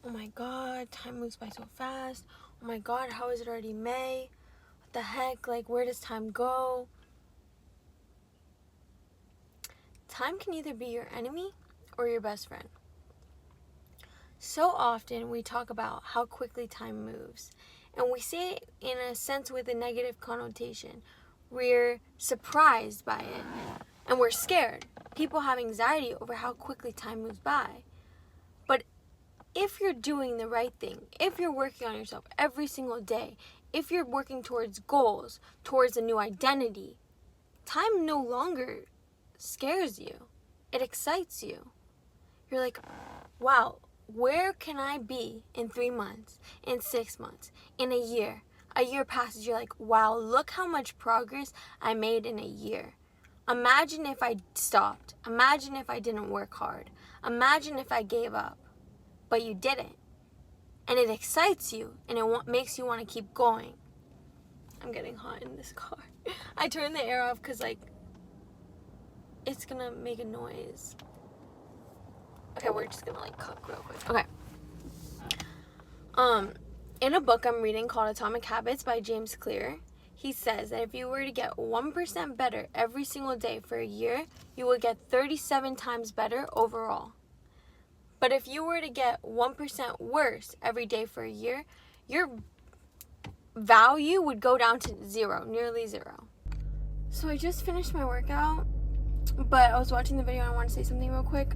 oh my god, time moves by so fast. Oh my god, how is it already May? What the heck? Like, where does time go? Time can either be your enemy or your best friend. So often we talk about how quickly time moves, and we say it in a sense with a negative connotation. We're surprised by it, and we're scared. People have anxiety over how quickly time moves by. But if you're doing the right thing, if you're working on yourself every single day, if you're working towards goals, towards a new identity, time no longer scares you. It excites you. You're like, wow, where can I be in 3 months, in 6 months, in a year? A year passes, you're like, wow, look how much progress I made in a year. Imagine if I stopped. Imagine if I didn't work hard. Imagine if I gave up. But you didn't. And it excites you, and it makes you want to keep going. I'm getting hot in this car. I turned the air off because, like, it's gonna make a noise. Okay, we're just gonna, like, cook real quick. Okay. In a book I'm reading called Atomic Habits by James Clear, he says that if you were to get 1% better every single day for a year, you will get 37 times better overall. But if you were to get 1% worse every day for a year, your value would go down to zero, nearly zero. So I just finished my workout, but I was watching the video and I want to say something real quick.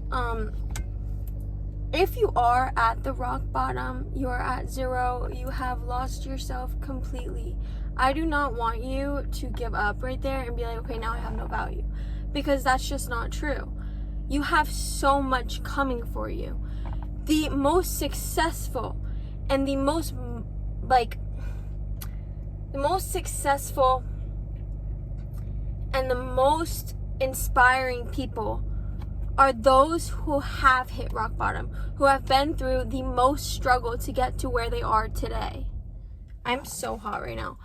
If you are at the rock bottom, you are at zero, you have lost yourself completely, I do not want you to give up right there and be like, okay, now I have no value. Because that's just not true. You have so much coming for you. The most successful and the most successful and the most inspiring people are those who have hit rock bottom, who have been through the most struggle to get to where they are today. I'm so hot right now.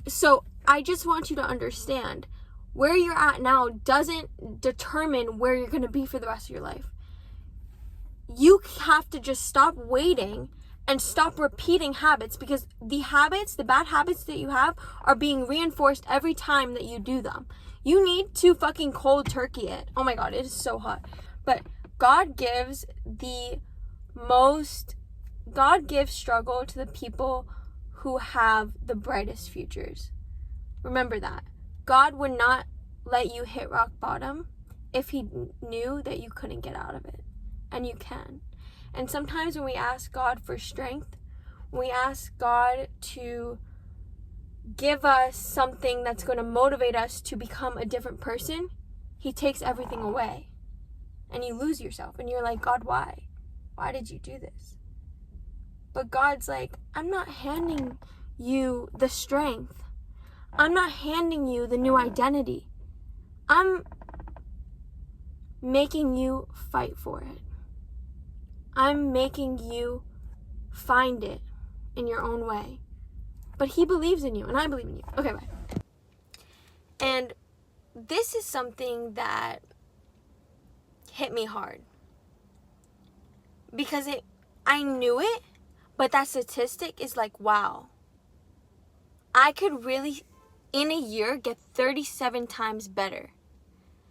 So I just want you to understand, where you're at now doesn't determine where you're going to be for the rest of your life. You have to just stop waiting and stop repeating habits, because the bad habits that you have are being reinforced every time that you do them. You need to fucking cold turkey it. Oh my god, it is so hot. But God gives struggle to the people who have the brightest futures. Remember that. God would not let you hit rock bottom if he knew that you couldn't get out of it. And you can. And sometimes when we ask God for strength, when we ask God to give us something that's going to motivate us to become a different person, he takes everything away. And you lose yourself. And you're like, God, why? Why did you do this? But God's like, I'm not handing you the strength. I'm not handing you the new identity. I'm making you fight for it. I'm making you find it in your own way. But he believes in you, and I believe in you. Okay, bye. And this is something that hit me hard. Because I knew it, but that statistic is like, wow. I could really, in a year, get 37 times better.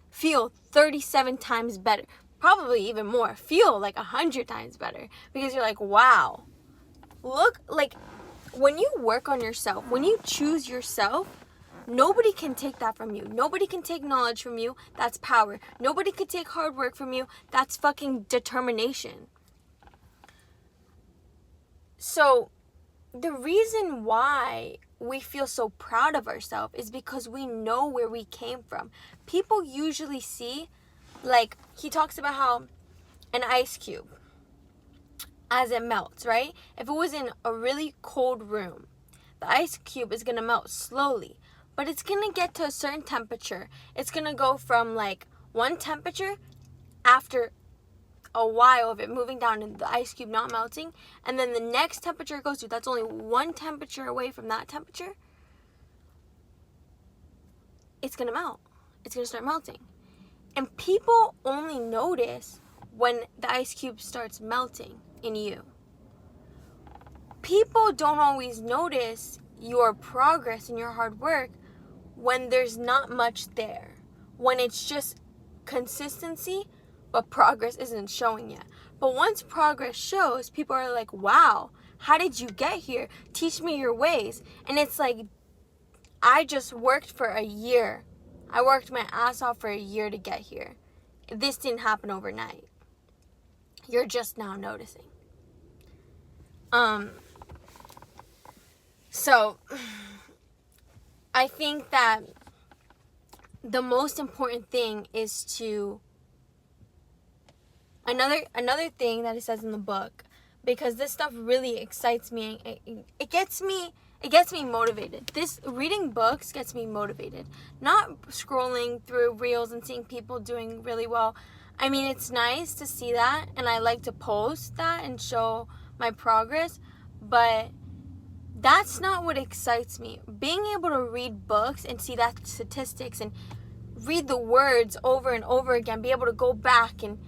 Feel 37 times better. Probably even more. Feel like 100 times better. Because you're like, wow. Look, like, when you work on yourself, when you choose yourself, nobody can take that from you. Nobody can take knowledge from you. That's power. Nobody can take hard work from you. That's fucking determination. So, the reason why we feel so proud of ourselves is because we know where we came from. People usually see, like, he talks about how an ice cube, as it melts, right? If it was in a really cold room, the ice cube is going to melt slowly, but it's going to get to a certain temperature. It's going to go from, like, one temperature after a while of it moving down and the ice cube not melting, and then the next temperature it goes to, that's only one temperature away from that temperature, it's going to melt. It's going to start melting. And people only notice when the ice cube starts melting in you. people don't always notice your progress and your hard work when there's not much there. When it's just consistency, but progress isn't showing yet. But once progress shows, people are like, wow, how did you get here? Teach me your ways. And it's like, I just worked for a year. I worked my ass off for a year to get here. This didn't happen overnight. You're just now noticing. So I think that the most important thing is to another thing that it says in the book, because this stuff really excites me. It gets me motivated. This reading books gets me motivated. Not scrolling through reels and seeing people doing really well. I mean, it's nice to see that, and I like to post that and show my progress, but that's not what excites me. Being able to read books and see that statistics and read the words over and over again, be able to go back and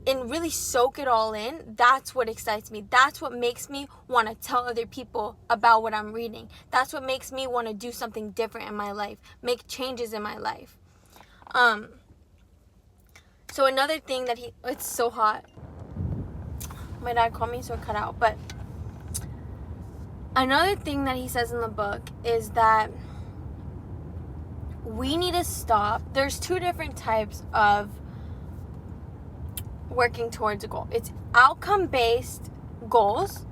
really soak it all in, that's what excites me. That's what makes me want to tell other people about what I'm reading. That's what makes me want to do something different in my life, make changes in my life. So another thing that it's so hot. My dad called me, so it cut out. But another thing that he says in the book is that we need to stop. There's two different types of working towards a goal. It's outcome-based goals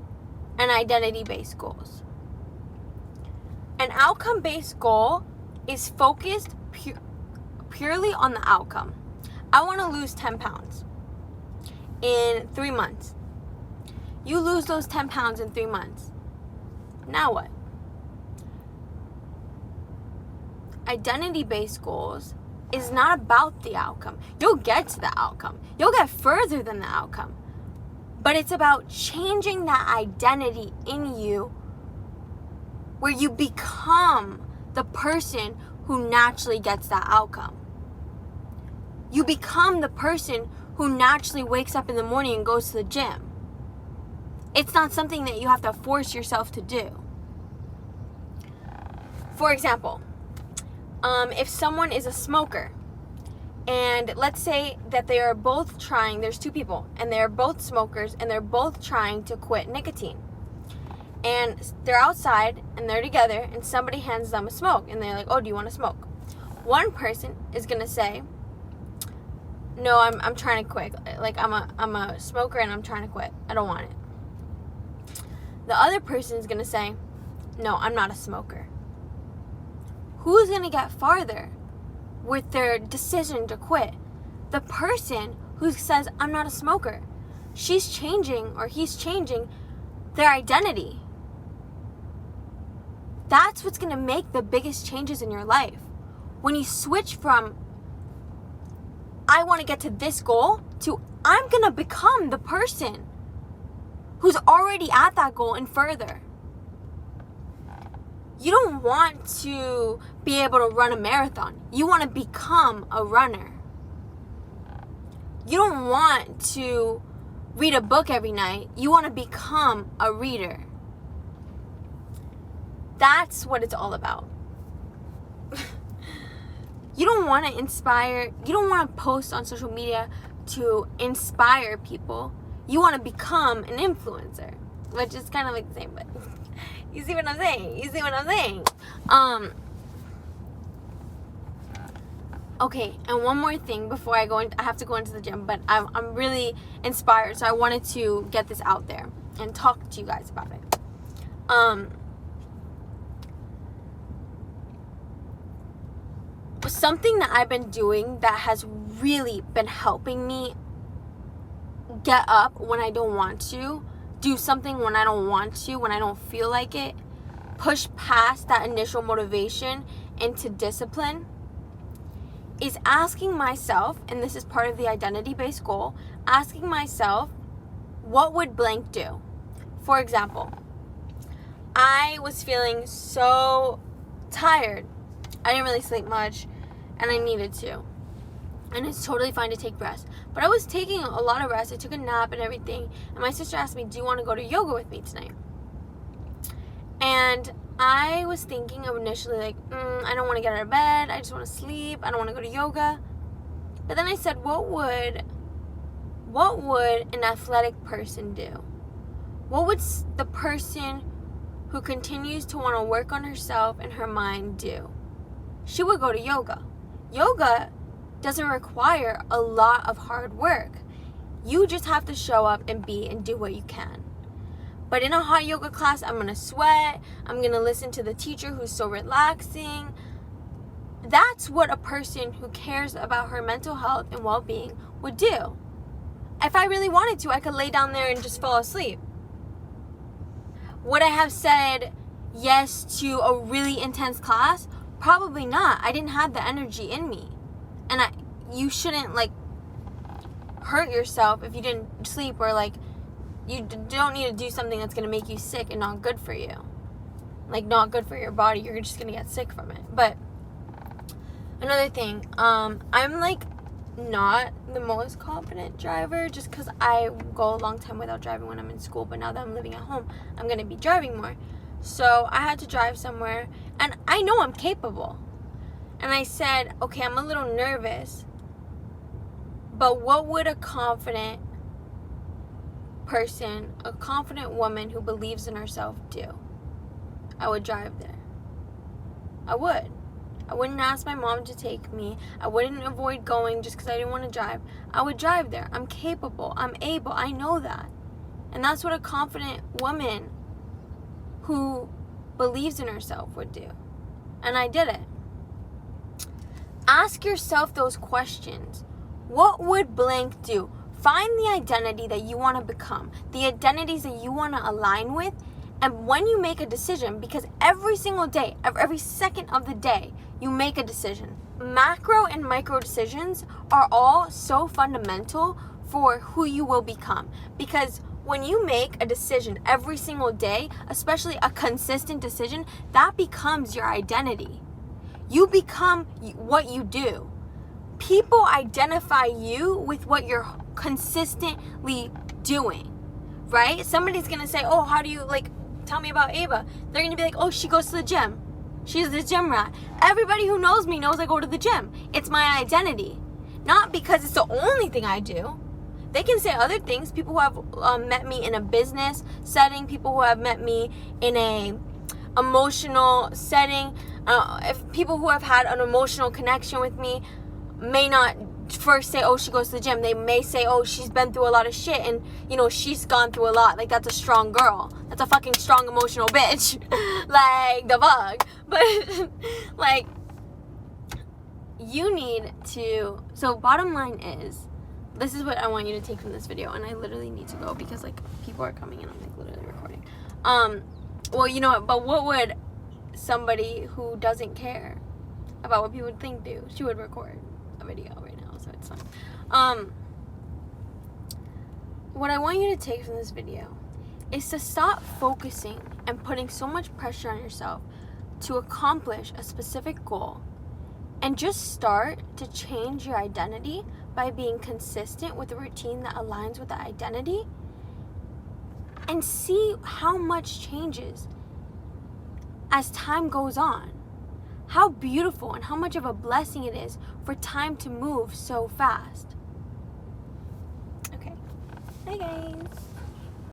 and identity-based goals. An outcome-based goal is focused purely on the outcome. I want to lose 10 pounds in 3 months. You lose those 10 pounds in 3 months. Now what? Identity-based goals is not about the outcome. You'll get to the outcome. You'll get further than the outcome. But it's about changing that identity in you where you become the person who naturally gets that outcome. You become the person who naturally wakes up in the morning and goes to the gym. It's not something that you have to force yourself to do. For example, if someone is a smoker, and let's say that they are both trying, there's two people, and they're both smokers, and they're both trying to quit nicotine. And they're outside, and they're together, and somebody hands them a smoke, and they're like, oh, do you want to smoke? One person is going to say, no, I'm trying to quit. Like, I'm a smoker, and I'm trying to quit. I don't want it. The other person is going to say, no, I'm not a smoker. Who's going to get farther with their decision to quit? The person who says, I'm not a smoker. She's changing, or he's changing their identity. That's what's going to make the biggest changes in your life. When you switch from, I want to get to this goal, to I'm going to become the person who's already at that goal and further. You don't want to be able to run a marathon. You want to become a runner. You don't want to read a book every night. You want to become a reader. That's what it's all about. You don't want to inspire, you don't want to post on social media to inspire people. You want to become an influencer, which is kind of like the same, but you see what I'm saying? Okay, and one more thing before I go in, I have to go into the gym, but I'm really inspired, so I wanted to get this out there and talk to you guys about it. Something that I've been doing that has really been helping me get up when I don't want to, do something when I don't want to, when I don't feel like it, push past that initial motivation into discipline, is asking myself, and this is part of the identity-based goal, asking myself, what would blank do? For example, I was feeling so tired. I didn't really sleep much, and I needed to. And it's totally fine to take rest. But I was taking a lot of rest. I took a nap and everything. And my sister asked me, do you want to go to yoga with me tonight? And I was thinking of initially like, I don't want to get out of bed. I just want to sleep. I don't want to go to yoga. But then I said, what would an athletic person do? What would the person who continues to want to work on herself and her mind do? She would go to yoga. Yoga doesn't require a lot of hard work. You just have to show up and be and do what you can. But in a hot yoga class, I'm going to sweat. I'm going to listen to the teacher who's so relaxing. That's what a person who cares about her mental health and well-being would do. If I really wanted to, I could lay down there and just fall asleep. Would I have said yes to a really intense class? Probably not. I didn't have the energy in me. And you shouldn't hurt yourself if you didn't sleep, or you don't need to do something that's going to make you sick and not good for you. Not good for your body. You're just going to get sick from it. But another thing, I'm not the most confident driver just because I go a long time without driving when I'm in school. But now that I'm living at home, I'm going to be driving more. So I had to drive somewhere, and I know I'm capable. And I said, okay, I'm a little nervous, but what would a confident person, a confident woman who believes in herself do? I would drive there. I would. I wouldn't ask my mom to take me. I wouldn't avoid going just because I didn't want to drive. I would drive there. I'm capable. I'm able. I know that. And that's what a confident woman who believes in herself would do. And I did it. Ask yourself those questions. What would blank do? Find the identity that you want to become, the identities that you want to align with. And when you make a decision, because every single day, every second of the day, you make a decision. Macro and micro decisions are all so fundamental for who you will become. Because when you make a decision every single day, especially a consistent decision, that becomes your identity. You become what you do. People identify you with what you're consistently doing, right? Somebody's going to say, oh, how do you, tell me about Ava. They're going to be like, oh, she goes to the gym. She's the gym rat. Everybody who knows me knows I go to the gym. It's my identity. Not because it's the only thing I do. They can say other things. People who have met me in a business setting, people who have met me in a emotional setting, if people who have had an emotional connection with me may not first say, oh, she goes to the gym. They may say, oh, she's been through a lot of shit and, she's gone through a lot. That's a strong girl. That's a fucking strong emotional bitch. The bug. But, you need to... So, bottom line is, this is what I want you to take from this video. And I literally need to go because, people are coming in. I'm, literally recording. Well, you know what? But what would somebody who doesn't care about what people think do? She would record a video right now, so it's fine. What I want you to take from this video is to stop focusing and putting so much pressure on yourself to accomplish a specific goal, and just start to change your identity by being consistent with a routine that aligns with the identity, and see how much changes as time goes on. How beautiful and how much of a blessing it is for time to move so fast. Okay. Hi guys.